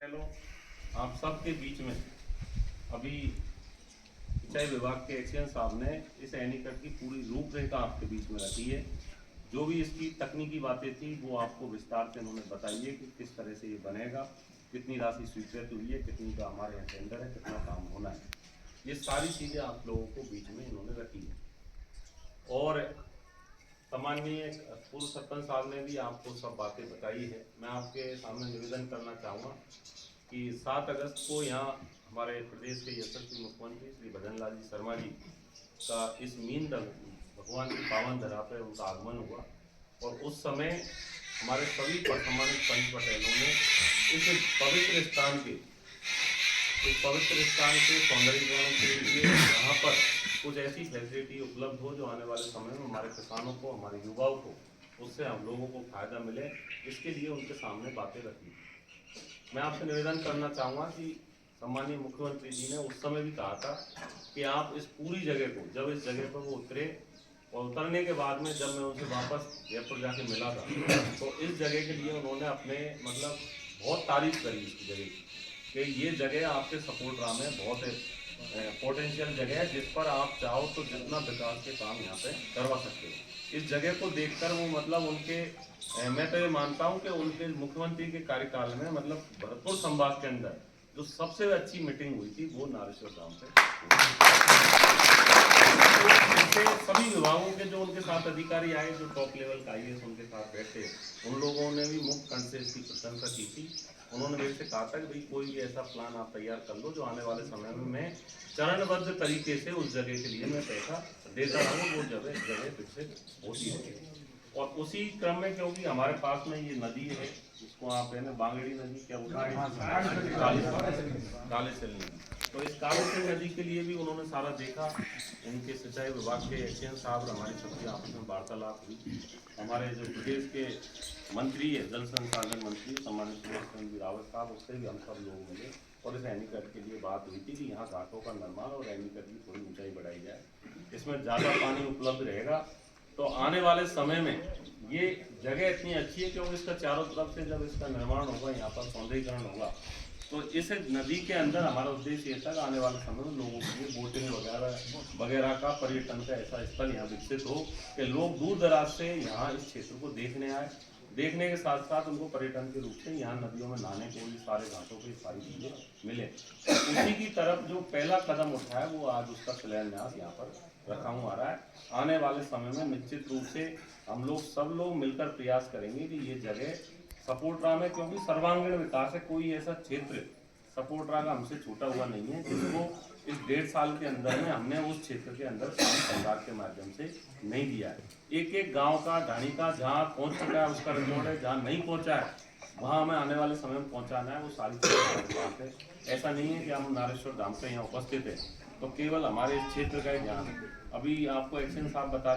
Hello, आप सबके बीच में अभी सिंचाई विभाग के एक्सीएन साहब ने इस एनीकट की पूरी रूपरेखा आपके बीच में रखी है। जो भी इसकी तकनीकी बातें थी वो आपको विस्तार से उन्होंने बताई है कि किस तरह से ये बनेगा, कितनी राशि स्वीकृत हुई है, कितनी का हमारे यहाँ टेंडर है, कितना काम होना है। ये सारी चीज़ें आप लोगों को बीच में इन्होंने रखी है। और सामान्य पूर्व सरपंच साहब ने भी आपको सब बातें बताई है। मैं आपके सामने निवेदन करना चाहूँगा कि 7 अगस्त को यहाँ हमारे प्रदेश के यशस्वी मुख्यमंत्री श्री भजन लाल जी शर्मा जी का इस मीन भगवान की पावन धरा पर उनका आगमन हुआ और उस समय हमारे सभी सम्मानित पंच पटेलों ने इस पवित्र स्थान के सौंदर्यीकरण के लिए यहाँ पर कुछ ऐसी फैसिलिटी उपलब्ध हो जो आने वाले समय में हमारे किसानों को, हमारे युवाओं को, उससे हम लोगों को फायदा मिले, इसके लिए उनके सामने बातें रखी। मैं आपसे निवेदन करना चाहूँगा कि सम्मानीय मुख्यमंत्री जी ने उस समय भी कहा था कि आप इस पूरी जगह को, जब इस जगह पर वो उतरे और उतरने के बाद में जब मैं उनसे वापस जयपुर जाके मिला था तो इस जगह के लिए उन्होंने अपने बहुत तारीफ करी इसकी जगह की कि ये जगह आपके सपोर्टरा में बहुत पोटेंशियल जगह है जिस पर आप चाहो तो जितना विकास के काम यहाँ पे करवा सकते हो। इस जगह को देखकर वो उनके मैं तो ये मानता हूँ कि उनके मुख्यमंत्री के कार्यकाल में भरतपुर संभाग के अंदर जो सबसे अच्छी मीटिंग हुई थी वो नारेश्वर धाम पे। तो सभी विभागों के जो उनके साथ अधिकारी आए, जो टॉप लेवल का आईएएस उनके साथ बैठे, उन लोगों ने भी मुक्त कंठ से इसकी प्रशंसा की थी। उन्होंने मेरे से कहा था कि भाई कोई भी ऐसा प्लान आप तैयार कर लो जो आने वाले समय में मैं चरणबद्ध तरीके से उस जगह के लिए मैं पैसा देता रहूँ, वो जगह विकसित होती है। और उसी क्रम में क्योंकि हमारे पास में ये नदी है जिसको आप है ना बांगड़ी नदी, क्या कालेसर नदी, तो इस कालेसर नदी के लिए भी उन्होंने सारा देखा। इनके सिंचाई विभाग के एक्सीएन साहब हमारी सबकी आपस में वार्तालाप हुई। हमारे जो प्रदेश के मंत्री है, जल संसाधन मंत्री सम्मानित सुरेश रावत साहब, उससे भी हम सब लोग मिले और इस एनीकट के लिए बात हुई थी कि यहाँ घाटों का निर्माण और एनीकट की थोड़ी ऊंचाई बढ़ाई जाए, इसमें ज़्यादा पानी उपलब्ध रहेगा। तो आने वाले समय में ये जगह इतनी अच्छी है क्योंकि इसका चारों तरफ से जब इसका निर्माण होगा, यहाँ पर सौंदर्यीकरण होगा, तो इस नदी के अंदर हमारा उद्देश्य ये था कि आने वाले समय में लोगों के लिए बोटिंग वगैरह का पर्यटन का ऐसा स्थल यहाँ विकसित हो कि लोग दूर दराज से यहाँ इस क्षेत्र को देखने आए। देखने के साथ साथ उनको पर्यटन के रूप से यहाँ नदियों में नहाने को भी सारे घाटों पे सारी चीज़ें मिले। उसी की तरफ जो पहला कदम उठा है वो आज उसका शिलान्यास यहाँ पर रखा हुआ आ रहा है। आने वाले समय में निश्चित रूप से हम लोग सब लोग मिलकर प्रयास करेंगे कि ये जगह सपोर्टरा में, क्योंकि सर्वांगीण विकास है, कोई ऐसा क्षेत्र सपोर्टरा का हमसे छूटा हुआ नहीं है जिसको इस 1.5 साल के अंदर में हमने उस क्षेत्र के अंदर सरकार के माध्यम से नहीं दिया है। एक एक गांव का, ढाणी का जहाँ पहुँच चुका है उसका रिकॉर्ड है, जहाँ नहीं पहुँचा है वहाँ हमें आने वाले समय में पहुँचाना है। वो सारी चीज़ें ऐसा नहीं है कि हम नारेश्वर धाम पे यहाँ उपस्थित है तो केवल हमारे इस क्षेत्र का ही ध्यान है। अभी आपको एक्सीएन साहब बता